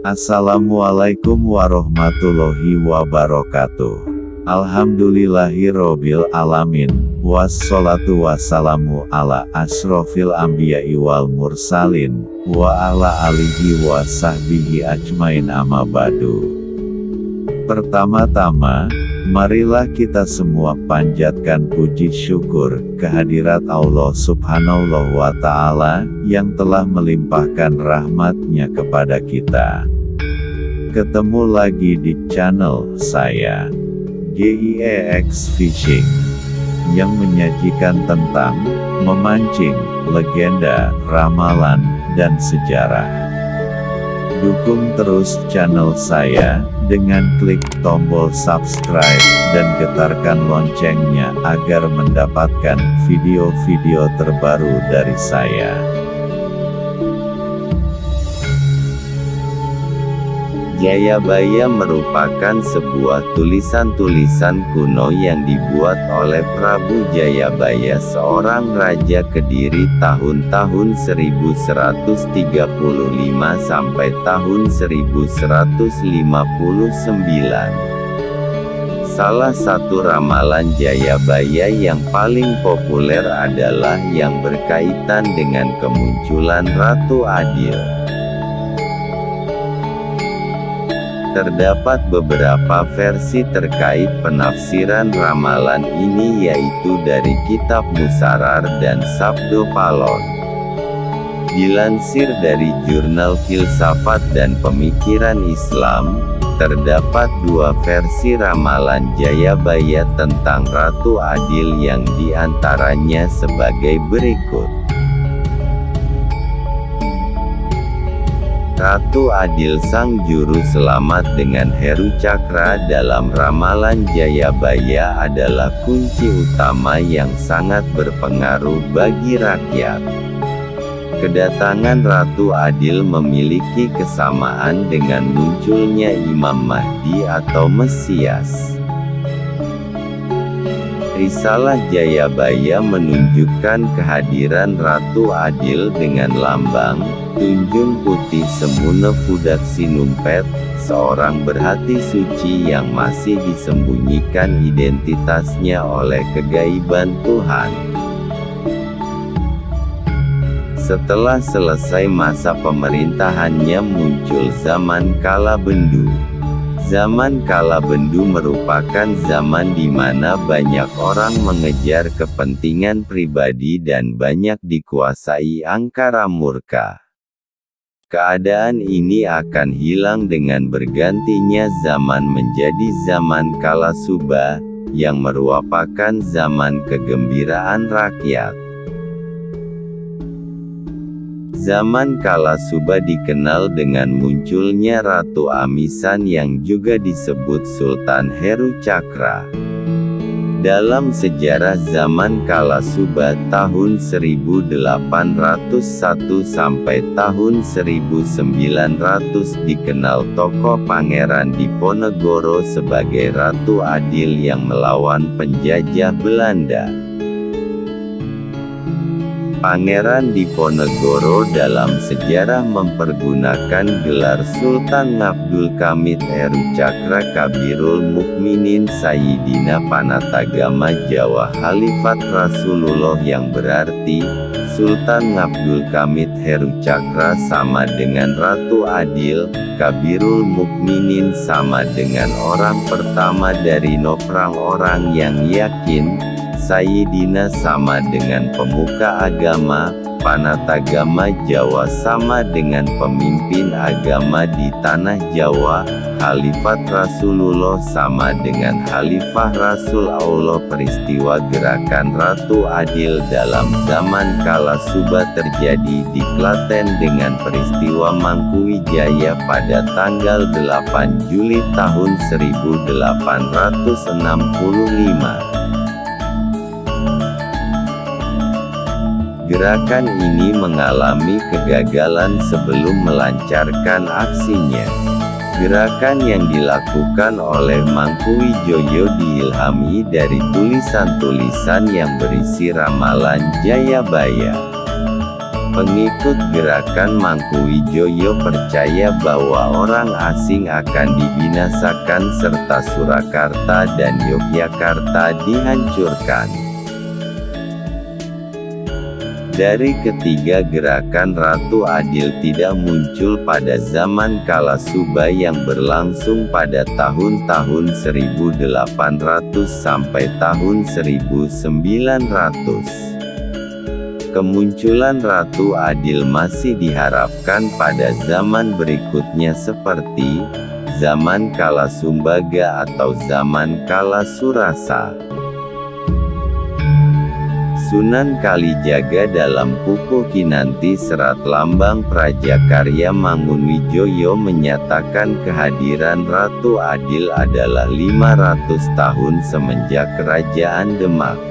Assalamualaikum warahmatullahi wabarakatuh. Alhamdulillahirobbil alamin. Wassalatu wassalamu ala asrofil anbiya'i wal mursalin, wa ala alihi wa sahbihi ajmain amma ba'du. Pertama-tama, marilah kita semua panjatkan puji syukur kehadirat Allah Subhanahu wa Ta'ala yang telah melimpahkan rahmat-Nya kepada kita. Ketemu lagi di channel saya, GIEX Fishing, yang menyajikan tentang memancing, legenda, ramalan, dan sejarah. Dukung terus channel saya dengan klik tombol subscribe dan getarkan loncengnya agar mendapatkan video-video terbaru dari saya. Jayabaya merupakan sebuah tulisan-tulisan kuno yang dibuat oleh Prabu Jayabaya, seorang raja Kediri tahun-tahun 1135 sampai tahun 1159. Salah satu ramalan Jayabaya yang paling populer adalah yang berkaitan dengan kemunculan Ratu Adil. Terdapat beberapa versi terkait penafsiran ramalan ini, yaitu dari Kitab Musarar dan Sabdo Palon. Dilansir dari Jurnal Filsafat dan Pemikiran Islam, terdapat dua versi ramalan Jayabaya tentang Ratu Adil yang diantaranya sebagai berikut. Ratu Adil sang juru selamat dengan Heru Cakra dalam ramalan Jayabaya adalah kunci utama yang sangat berpengaruh bagi rakyat. Kedatangan Ratu Adil memiliki kesamaan dengan munculnya Imam Mahdi atau Mesias. Risalah Jayabaya menunjukkan kehadiran Ratu Adil dengan lambang tunjung putih semune pudak sinumpet, seorang berhati suci yang masih disembunyikan identitasnya oleh kegaiban Tuhan. Setelah selesai masa pemerintahannya, muncul zaman Kalabendu. Zaman Kalabendu merupakan zaman di mana banyak orang mengejar kepentingan pribadi dan banyak dikuasai angkara murka. Keadaan ini akan hilang dengan bergantinya zaman menjadi zaman Kalasuba, yang merupakan zaman kegembiraan rakyat. Zaman Kalasuba dikenal dengan munculnya Ratu Amisan yang juga disebut Sultan Heru Cakra. Dalam sejarah zaman Kalasuba tahun 1801 sampai tahun 1900 dikenal tokoh Pangeran Diponegoro sebagai Ratu Adil yang melawan penjajah Belanda. Pangeran Diponegoro dalam sejarah mempergunakan gelar Sultan Ngabdulkamit Heru Cakra Kabirul Mukminin Sayyidina Panatagama Jawa Khalifat Rasulullah, yang berarti Sultan Ngabdulkamit Heru Cakra sama dengan Ratu Adil, Kabirul Mukminin sama dengan orang pertama dari noprang orang yang yakin, Sayyidina sama dengan pemuka agama, Panatagama Jawa sama dengan pemimpin agama di tanah Jawa, Khalifat Rasulullah sama dengan Khalifah Rasul Allah. Peristiwa gerakan Ratu Adil dalam zaman Kalasuba terjadi di Klaten dengan peristiwa Mangkuwijaya pada tanggal 8 Juli tahun 1865. Gerakan ini mengalami kegagalan sebelum melancarkan aksinya. Gerakan yang dilakukan oleh Mangkuwijoyo diilhami dari tulisan-tulisan yang berisi ramalan Jayabaya. Pengikut gerakan Mangkuwijoyo percaya bahwa orang asing akan dibinasakan serta Surakarta dan Yogyakarta dihancurkan. Dari ketiga gerakan Ratu Adil tidak muncul pada zaman Kalasuba yang berlangsung pada tahun-tahun 1800 sampai tahun 1900. Kemunculan Ratu Adil masih diharapkan pada zaman berikutnya seperti zaman Kalasumbaga atau zaman Kalasurasa. Sunan Kalijaga dalam Pupuh Kinanti Serat Lambang Prajakarya Mangunwijoyo menyatakan kehadiran Ratu Adil adalah 500 tahun semenjak Kerajaan Demak.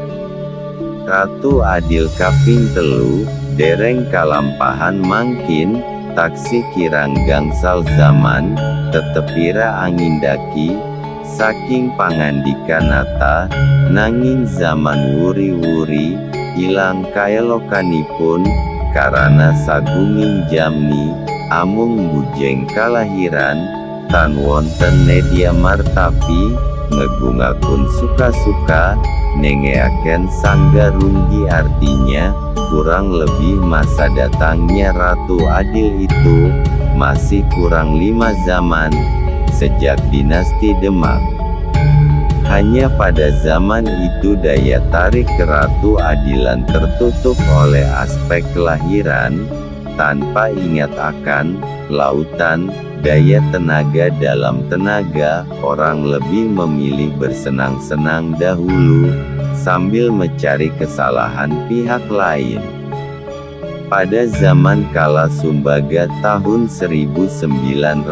Ratu Adil kaping telu, dereng kalampahan mangkin, taksih kirang gangsal zaman, tetepira angindaki, saking pangandikanata, nanging zaman wuri-wuri, ilang kaelokanipun, karana sagunging jamni, amung bujeng kalahiran, tan wonten nedya martapi, ngegungakun suka-suka, nengeaken sanggarunggi artinya, kurang lebih masa datangnya Ratu Adil itu, masih kurang 5 zaman, sejak dinasti Demak. Hanya pada zaman itu daya tarik ke Ratu Adilan tertutup oleh aspek kelahiran, tanpa ingat akan lautan, daya tenaga dalam tenaga, orang lebih memilih bersenang-senang dahulu, sambil mencari kesalahan pihak lain. Pada zaman Kalasumbaga tahun 1901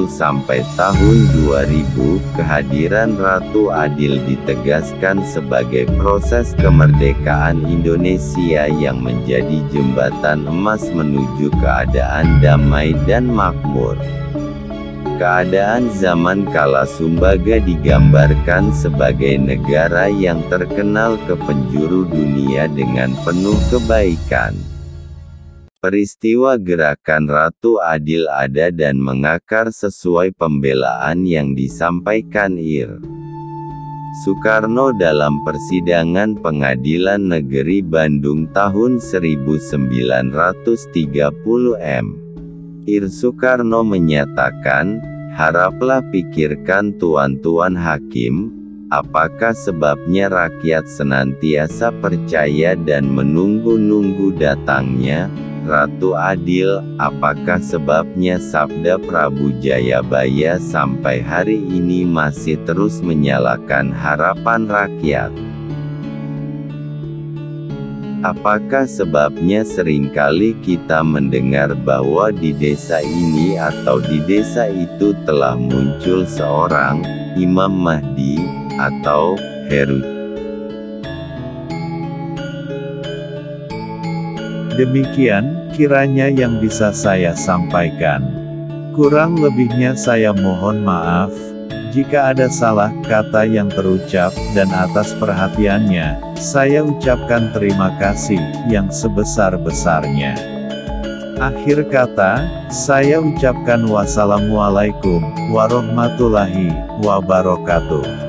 sampai tahun 2000, kehadiran Ratu Adil ditegaskan sebagai proses kemerdekaan Indonesia yang menjadi jembatan emas menuju keadaan damai dan makmur. Keadaan zaman Kalasumbaga digambarkan sebagai negara yang terkenal ke penjuru dunia dengan penuh kebaikan. Peristiwa gerakan Ratu Adil ada dan mengakar sesuai pembelaan yang disampaikan Ir. Soekarno dalam persidangan Pengadilan Negeri Bandung tahun 1930 M. Ir Soekarno menyatakan, haraplah pikirkan tuan-tuan hakim, apakah sebabnya rakyat senantiasa percaya dan menunggu-nunggu datangnya Ratu Adil, apakah sebabnya sabda Prabu Jayabaya sampai hari ini masih terus menyalakan harapan rakyat? Apakah sebabnya seringkali kita mendengar bahwa di desa ini atau di desa itu telah muncul seorang Imam Mahdi atau Heru? Demikian kiranya yang bisa saya sampaikan. Kurang lebihnya saya mohon maaf jika ada salah kata yang terucap, dan atas perhatiannya, saya ucapkan terima kasih yang sebesar-besarnya. Akhir kata, saya ucapkan wassalamualaikum warahmatullahi wabarakatuh.